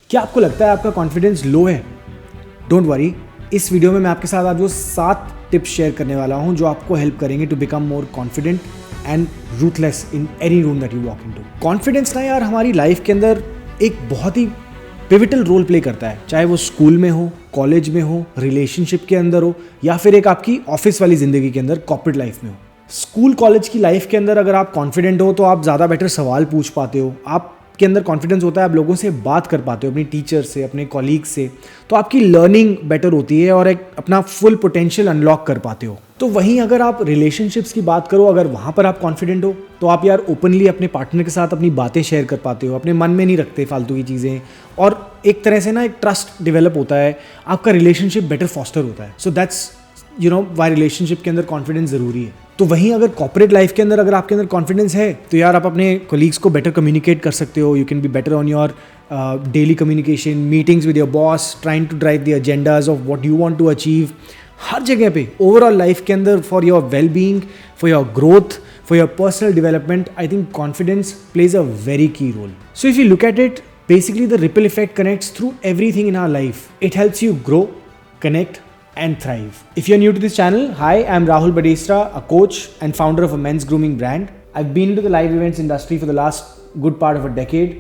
क्या आपको लगता है आपका कॉन्फिडेंस लो है? डोंट वरी, इस वीडियो में मैं आपके साथ आज वो 7 टिप्स शेयर करने वाला हूं जो आपको हेल्प करेंगे to become more confident and ruthless in any room that you walk into. Confidence ना यार हमारी लाइफ के अंदर एक बहुत ही पिविटल रोल प्ले करता है, चाहे वो स्कूल में हो, कॉलेज में हो, रिलेशनशिप के अंदर हो या फिर एक आपकी ऑफिस वाली जिंदगी के अंदर, कॉर्पोरेट लाइफ में हो। स्कूल कॉलेज की लाइफ के अंदर अगर आप कॉन्फिडेंट हो तो आप ज़्यादा बेटर सवाल पूछ पाते हो, आपके अंदर कॉन्फिडेंस होता है, आप लोगों से बात कर पाते हो, अपनी टीचर से, अपने कॉलीग से, तो आपकी लर्निंग बेटर होती है और एक अपना फुल पोटेंशियल अनलॉक कर पाते हो। तो वहीं अगर आप रिलेशनशिप्स की बात करो, अगर वहाँ पर आप कॉन्फिडेंट हो तो आप यार ओपनली अपने पार्टनर के साथ अपनी बातें शेयर कर पाते हो, अपने मन में नहीं रखते फालतू की चीज़ें, और एक तरह से ना एक ट्रस्ट डेवलप होता है, आपका रिलेशनशिप बेटर फॉस्टर होता है। सो दैट्स वाई रिलेशनशिप के अंदर कॉन्फिडेंस ज़रूरी है। तो वहीं अगर कॉर्पोरेट लाइफ के अंदर अगर आपके अंदर कॉन्फिडेंस है तो यार आप अपने कोलीग्स को बेटर कम्युनिकेट कर सकते हो। You can be better on your daily communication, meetings with your boss, trying to drive the agendas of what you want to achieve. हर जगह पे ओवरऑल लाइफ के अंदर for your well being, for your growth, for your personal development, I think confidence plays a very key role. So if you look at it, basically the ripple effect connects through everything in our life. It helps you grow, connect and thrive. If you're new to this channel, hi, I'm Rahul Badestra, a coach and founder of a men's grooming brand. I've been into the live events industry for the last good part of a decade,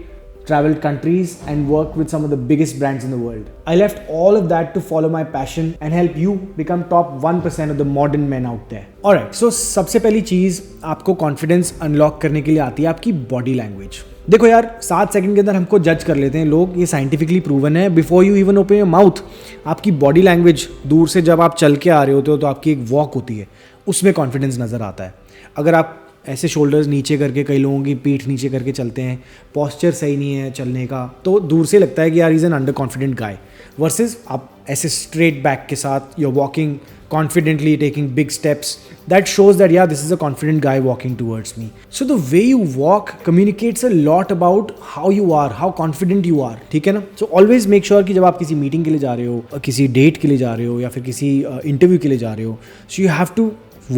traveled countries and worked with some of the biggest brands in the world. I left all of that to follow my passion and help you become top 1% of the modern men out there. Alright, so सबसे पहली चीज़ आपको confidence unlock करने के लिए आती है आपकी body language. देखो यार, 7 सेकंड के अंदर हमको जज कर लेते हैं लोग, ये साइंटिफिकली प्रूवन है। Before you even open your mouth, आपकी बॉडी लैंग्वेज, दूर से जब आप चल के आ रहे होते हो तो आपकी एक वॉक होती है, उसमें कॉन्फिडेंस नज़र आता है। अगर आप ऐसे शोल्डर्स नीचे करके, कई लोगों की पीठ नीचे करके चलते हैं, पॉस्चर सही नहीं है चलने का, तो दूर से लगता है कि यार is an under confident guy. Versus आप ऐसे स्ट्रेट बैक के साथ you are walking confidently, taking big steps, that shows that yeah, this is a confident guy walking towards me. So the way you walk communicates a lot about how you are, how confident you are, ठीक है ना? So always make sure कि जब आप किसी meeting के लिए जा रहे हो, किसी डेट के लिए जा रहे हो या फिर किसी इंटरव्यू के लिए जा रहे हो, so you have to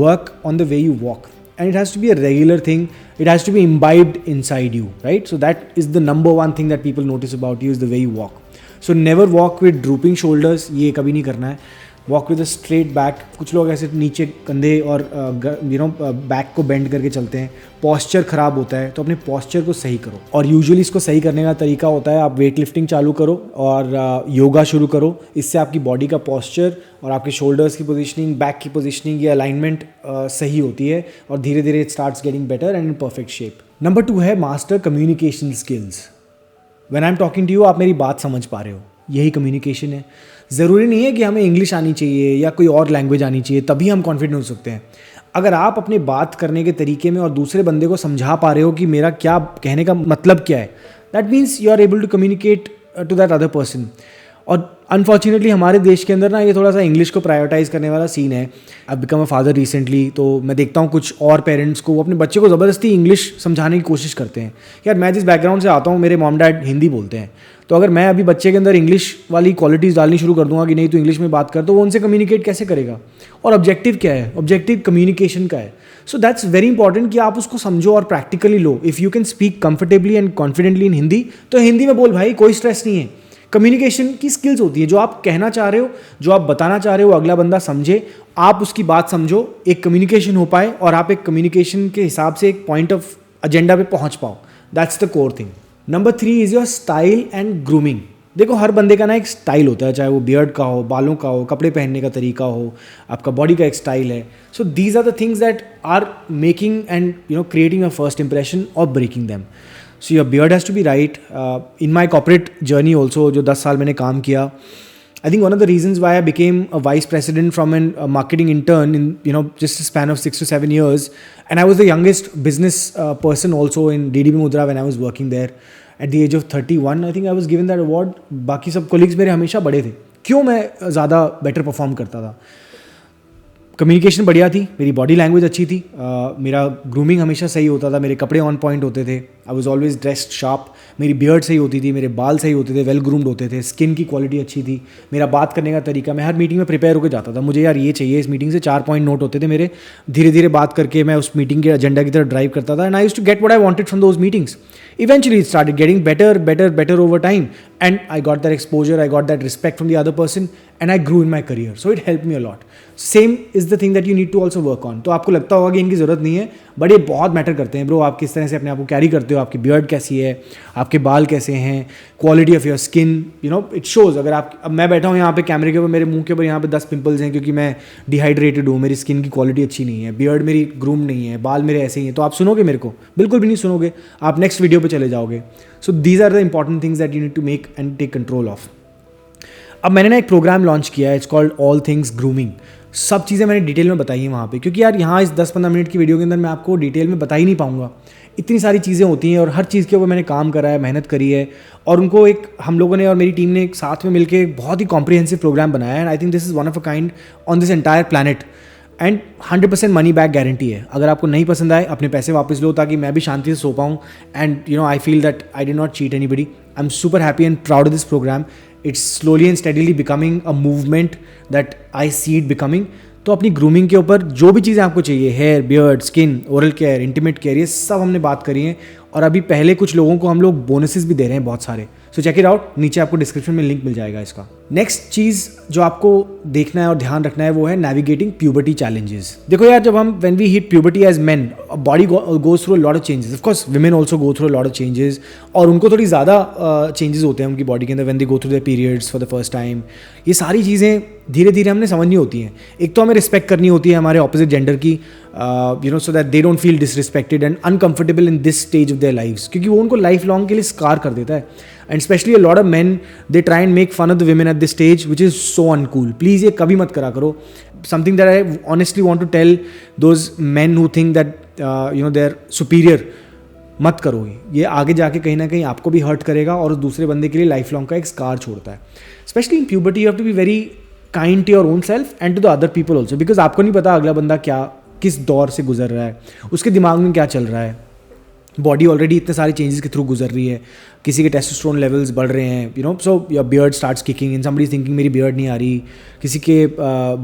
work on the way you walk, and it has to be a regular thing. It has to be imbibed inside you, right? So that is the number one thing that people notice about you is the way you walk. So never walk with drooping shoulders, ये कभी नहीं करना है। Walk with a straight back. कुछ लोग ऐसे नीचे कंधे और बैक को बेंड करके चलते हैं, पॉस्चर ख़राब होता है, तो अपने पॉस्चर को सही करो। और यूजुअली इसको सही करने का तरीका होता है आप वेट लिफ्टिंग चालू करो और योगा शुरू करो। इससे आपकी बॉडी का पॉस्चर और आपके शोल्डर्स की पोजिशनिंग, बैक की पोजिशनिंग, ये अलाइनमेंट सही होती है और धीरे धीरे it starts getting better and in perfect shape. Number 2 है master communication skills. When I am talking to you, आप मेरी बात समझ पा रहे हो, यही कम्युनिकेशन है। ज़रूरी नहीं है कि हमें इंग्लिश आनी चाहिए या कोई और लैंग्वेज आनी चाहिए तभी हम कॉन्फिडेंट हो सकते हैं। अगर आप अपने बात करने के तरीके में और दूसरे बंदे को समझा पा रहे हो कि मेरा क्या कहने का मतलब क्या है, that means you are able to communicate to that other person. और अनफॉर्चुनेटली हमारे देश के अंदर ना ये थोड़ा सा इंग्लिश को प्रायोरिटाइज करने वाला सीन है। I become a father recently, तो मैं देखता हूँ कुछ और पेरेंट्स को वो अपने बच्चे को ज़बरदस्ती इंग्लिश समझाने की कोशिश करते हैं। यार मैं जिस बैकग्राउंड से आता हूँ, मेरे मॉम डैड हिंदी बोलते हैं, तो अगर मैं अभी बच्चे के अंदर इंग्लिश वाली क्वालिटीज़ डालनी शुरू कर दूंगा कि नहीं तो इंग्लिश में बात कर, तो वो उनसे कम्युनिकेट कैसे करेगा? और ऑब्जेक्टिव क्या है? ऑब्जेक्टिव कम्युनिकेशन का है। सो दैट्स वेरी इंपॉर्टेंट कि आप उसको समझो और प्रैक्टिकली लो। If you can speak comfortably and confidently in Hindi, तो हिंदी में बोल भाई, कोई स्ट्रेस नहीं है। कम्युनिकेशन की स्किल्स होती है, जो आप कहना चाह रहे हो, जो आप बताना चाह रहे हो, अगला बंदा समझे, आप उसकी बात समझो, एक कम्युनिकेशन हो पाए और आप एक कम्युनिकेशन के हिसाब से एक पॉइंट ऑफ एजेंडा पे पहुंच पाओ। That's the core thing. Number 3 is your style and grooming. देखो हर बंदे का ना एक स्टाइल होता है, चाहे वो बियर्ड का हो, बालों का हो, कपड़े पहनने का तरीका हो, आपका बॉडी का एक स्टाइल है। So these are the things that are making and creating a first impression और breaking them. So your beard has to be right. In my corporate journey also, जो 10 साल मैंने काम किया, I think one of the reasons why I became a vice president from a marketing intern in just a span of 6 to 7 years, and I was the youngest business person also in DDB Mudra when I was working there at the age of 31. I think I was given that award. बाकी सब colleagues मेरे हमेशा बड़े थे। क्यों? मैं ज़्यादा better perform करता था। कम्युनिकेशन बढ़िया थी, मेरी बॉडी लैंग्वेज अच्छी थी, मेरा ग्रूमिंग हमेशा सही होता था, मेरे कपड़े ऑन पॉइंट होते थे, I was always dressed sharp, मेरी बियर्ड सही होती थी, मेरे बाल सही होते थे, वेल ग्रूम्ड होते थे, स्किन की क्वालिटी अच्छी थी, मेरा बात करने का तरीका, मैं हर मीटिंग में प्रिपेयर होकर जाता था, मुझे यार ये चाहिए, इस मीटिंग से 4 पॉइंट नोट होते थे मेरे, धीरे धीरे बात करके मैं उस मीटिंग के एजेंडा की तरफ ड्राइव करता था, and I used to get what I wanted from those meetings. Eventually it started getting better over time, and I got that exposure, I got that respect from the other person, and I grew in my career, so it helped me a lot. Same is the thing that you need to also work on. तो आपको लगता होगा कि इनकी ज़रूरत नहीं है, but ये बहुत मैटर करते हैं ब्रो. आप किस तरह से अपने आप को कैरी करते हो, आपकी बियर्ड कैसी है, आपके बाल कैसे हैं, quality of your skin, you know it shows. अगर आप, अब मैं बैठा हूँ यहाँ पे कैमरे के ऊपर, मेरे मुंह के ऊपर यहाँ पे 10 पिंपल्स हैं क्योंकि मैं डिहाइड्रेटेड हूँ, मेरी स्किन की क्वालिटी अच्छी नहीं है, बियर्ड मेरी ग्रूम नहीं है, बाल मेरे ऐसे ही हैं, तो आप सुनोगे मेरे को? बिल्कुल भी नहीं सुनोगे, आप नेक्स्ट वीडियो पे चले जाओगे. So these are the important things that you need to make and take control of. अब मैंने ना एक प्रोग्राम लॉन्च किया है, it's called all things grooming. सब चीज़ें मैंने डिटेल में बताई हैं वहाँ पे, क्योंकि यार यहाँ इस 10-15 मिनट की वीडियो के अंदर मैं आपको डिटेल में बता ही नहीं पाऊँगा. इतनी सारी चीज़ें होती हैं और हर चीज़ के ऊपर मैंने काम करा है, मेहनत करी है, और उनको एक हम लोगों ने और मेरी टीम ने एक साथ में मिलकर एक बहुत ही कॉम्प्रिहेंसिव प्रोग्राम बनाया है. And I think this is one of a kind on this entire planet, and 100% money back guarantee है. अगर आपको नहीं पसंद आए, अपने पैसे वापस लो, ताकि मैं भी शांति से सो पाऊँ. And you know I feel that I did not cheat anybody. I am super happy and proud of this programme. It's slowly and steadily becoming a movement that I see it becoming. तो अपनी grooming के ऊपर जो भी चीज़ें आपको चाहिए, hair, beard, skin, oral care, intimate care, ये सब हमने बात करी है. और अभी पहले कुछ लोगों को हम लोग बोनसेस भी दे रहे हैं बहुत सारे. सो चेक इट आउट, नीचे आपको डिस्क्रिप्शन में लिंक मिल जाएगा इसका. नेक्स्ट चीज़ जो आपको देखना है और ध्यान रखना है वो है नेविगेटिंग प्यूबर्टी चैलेंजेस. देखो यार, जब हम when we hit puberty as men, body goes through a lot of changes. Of course women also go through a lot of changes, और उनको थोड़ी ज़्यादा चेंजेस होते हैं उनकी बॉडी के अंदर when they go through their periods for the first time. ये सारी चीज़ें धीरे धीरे हमने समझनी होती हैं. एक तो हमें रिस्पेक्ट करनी होती है हमारे ऑपोजिट जेंडर की, you know, so that they don't feel disrespected and uncomfortable in this stage of their lives, क्योंकि वो उनको लाइफ लॉन्ग के लिए स्कार कर देता है. And specially a lot of men, they try and make fun of the women at this stage, which is so uncool. Please ये कभी मत करा करो. Something that I honestly want to tell those men who think that you know they are superior, मत करो. ये आगे जाके कहीं ना कहीं आपको भी हर्ट करेगा और दूसरे बंदे के लिए लाइफ लॉन्ग का एक स्कार छोड़ता है. Specially in puberty you have to be very kind to your own self and to the other people also, because आपको नहीं पता अगला बंदा क्या, किस दौर से गुजर रहा है, उसके दिमाग में क्या चल रहा है. बॉडी ऑलरेडी इतने सारे चेंजेस के थ्रू गुजर रही है. किसी के टेस्टोस्टेरोन लेवल्स बढ़ रहे हैं, you know, so your beard starts kicking in, somebody is thinking मेरी बियर्ड नहीं आ रही. किसी के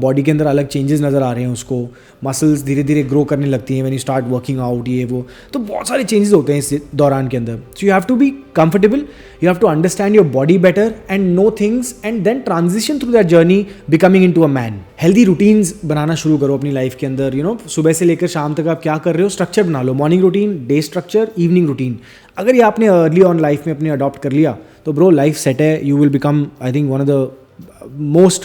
बॉडी के अंदर अलग चेंजेस नज़र आ रहे हैं उसको, मसल्स धीरे धीरे ग्रो करने लगती हैं when you start working out, ये वो. तो बहुत सारे चेंजेस होते हैं इस दौरान के अंदर. So you have to be comfortable, you have to understand your body better and know things, and then transition through that journey becoming into a man. Healthy routines बनाना शुरू करो अपनी लाइफ के अंदर. यू नो, सुबह से लेकर शाम तक आप क्या कर रहे हो, स्ट्रक्चर बना लो. Morning routine, day structure, evening routine. अगर ये आपने अर्ली ऑन लाइफ में अपने अडॉप्ट कर लिया तो ब्रो लाइफ सेट है. You will become, I think, one of the most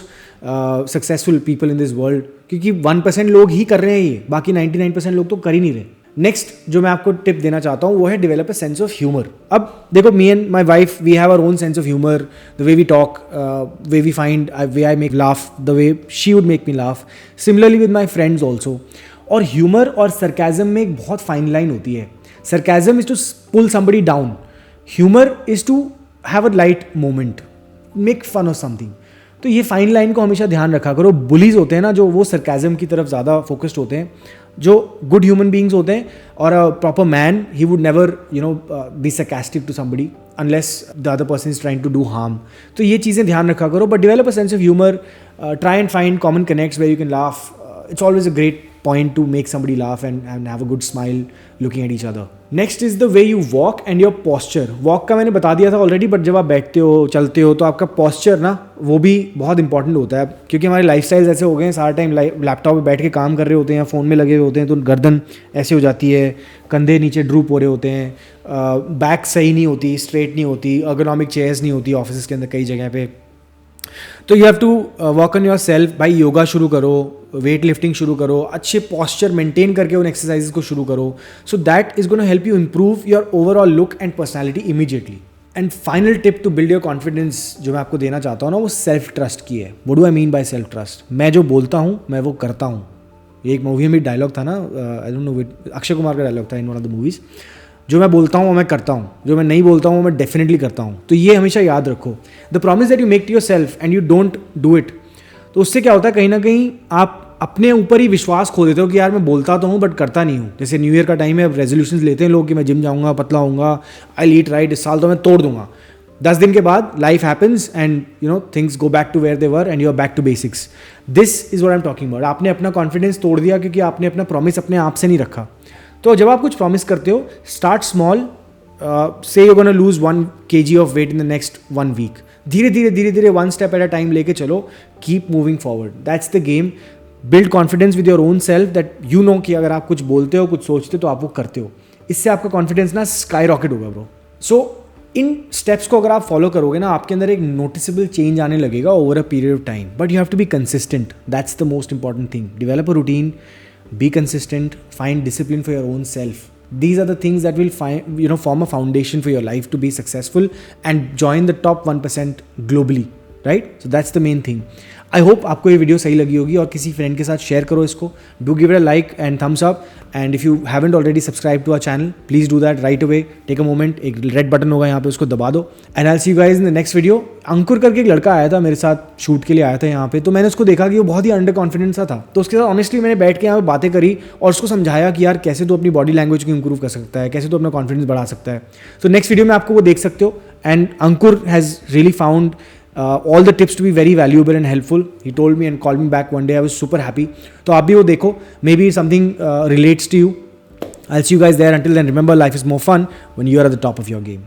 successful people in this world, क्योंकि 1% लोग ही कर रहे हैं ये, बाकी 99% लोग तो कर ही नहीं रहे. नेक्स्ट जो मैं आपको टिप देना चाहता हूँ वो है develop a sense of humour. अब देखो, me and my wife, we have our own sense of humour, the way we talk, way we find, way I make laugh, the way she would make me laugh. Similarly with my friends also. और humour और sarcasm में एक बहुत fine line होती है. Sarcasm is to pull somebody down. Humor is to have a light moment, make fun of something. तो ये fine line को हमेशा ध्यान रखा करो. बुलीज होते हैं ना, जो वो सरकाज़म की तरफ ज़्यादा फोकस्ड होते हैं. जो गुड ह्यूमन बींग्स होते हैं और a proper man, he would never you know be sarcastic to somebody unless the other person is trying to do harm. तो ये चीज़ें ध्यान रखा करो. But develop a sense of humour, try and find common connects where you can laugh. It's always a great point to make somebody laugh and have a good smile looking at each other. Next is the way you walk and your posture. Walk का मैंने बता दिया था already, but जब आप बैठते हो, चलते हो, तो आपका posture ना वो भी बहुत इंपॉर्टेंट होता है. क्योंकि हमारे लाइफ स्टाइल्स ऐसे हो गए हैं, सारा टाइम लैपटॉप पे बैठ के काम कर रहे होते हैं, फ़ोन में लगे हुए होते हैं, तो गर्दन ऐसे हो जाती है, कंधे नीचे ड्रूप हो रहे होते हैं, बैक सही नहीं होती, स्ट्रेट नहीं होती, अर्गोनॉमिक चेयर्स नहीं होती ऑफिस के अंदर कई जगह पे. तो you have to work on your self. भाई योगा शुरू करो, वेट लिफ्टिंग शुरू करो, अच्छे पॉस्चर मेंटेन करके उन एक्सरसाइजेस को शुरू करो. So that is gonna help you improve your overall look and personality immediately. And final tip to build your confidence जो मैं आपको देना चाहता हूँ ना, वो सेल्फ ट्रस्ट की है. What do I mean by self trust? मैं जो बोलता हूँ मैं वो करता हूँ. ये एक मूवी में डायलॉग था ना, I don't know, Akshay Kumar का डायलॉग था in one of the movies. जो मैं बोलता हूँ वो मैं करता हूँ, जो मैं नहीं बोलता हूँ वो मैं डेफिनेटली करता हूँ. तो ये हमेशा याद रखो. The promise that you make to your self and you don't do it, तो उससे क्या होता है, कहीं ना कहीं आप अपने ऊपर ही विश्वास खो देते हो कि यार मैं बोलता तो हूँ बट करता नहीं हूँ। जैसे न्यू ईयर का टाइम है, रेजोल्यूशंस लेते हैं लोग कि मैं जिम जाऊँगा, पतला होऊंगा, आई ईट राइट, इस साल तो मैं तोड़ दूंगा। 10 दिन के बाद life happens and you know things go back to where they were and you are back to basics. This is what I am talking about. आपने अपना कॉन्फिडेंस तोड़ दिया क्योंकि आपने अपना प्रॉमिस अपने आप से नहीं रखा। तो जब आप कुछ प्रॉमिस करते हो, start small, so you gonna lose 1 kg of weight in the next 1 week। धीरे धीरे 1 step एट अ टाइम लेके चलो, keep moving forward, that's the game. Build confidence with your own self that you no कि अगर आप कुछ बोलते हो, कुछ सोचते हो तो आप वो करते हो। इससे आपका कॉन्फिडेंस ना स्काई रॉकेट होगा ब्रो। सो इन स्टेप्स को अगर आप फॉलो करोगे ना, आपके अंदर एक नोटिसेबल चेंज आने लगेगा over a period of time. But you have to be consistent, that's the most important thing. Develop a routine, be consistent, find discipline for your own self. These are the things that will form a foundation for your life to be successful and join the top 1% globally, right? So that's the main thing. I hope आपको ये video सही लगी होगी और किसी friend के साथ share करो इसको। Do give it a like and thumbs up, and if you haven't already subscribed to our channel, please do that right away. Take a moment, एक रेड बटन होगा यहाँ पे, उसको दबा दो। And I'll see you guys in the next video. अंकुर करके एक लड़का आया था मेरे साथ, शूट के लिए आया था यहाँ पे, तो मैंने उसको देखा कि वो बहुत ही अंडर कॉन्फिडेंस था। तो उसके साथ ऑनेस्टली मैंने बैठ के यहाँ पे बातें करी और उसको समझाया कि यार कैसे तो अपनी बॉडी लैंग्वेज को इंप्रूव कर सकता है, कैसे तो अपना कॉन्फिडेंस बढ़ा सकता है। तो नेक्स्ट वीडियो में आपको वो देख सकते हो। And Ankur has really found all the tips to be very valuable and helpful. He told me and called me back one day. I was super happy. तो आप भी वो देखो, maybe something relates to you. I'll see you guys there. Until then, remember, life is more fun when you are at the top of your game.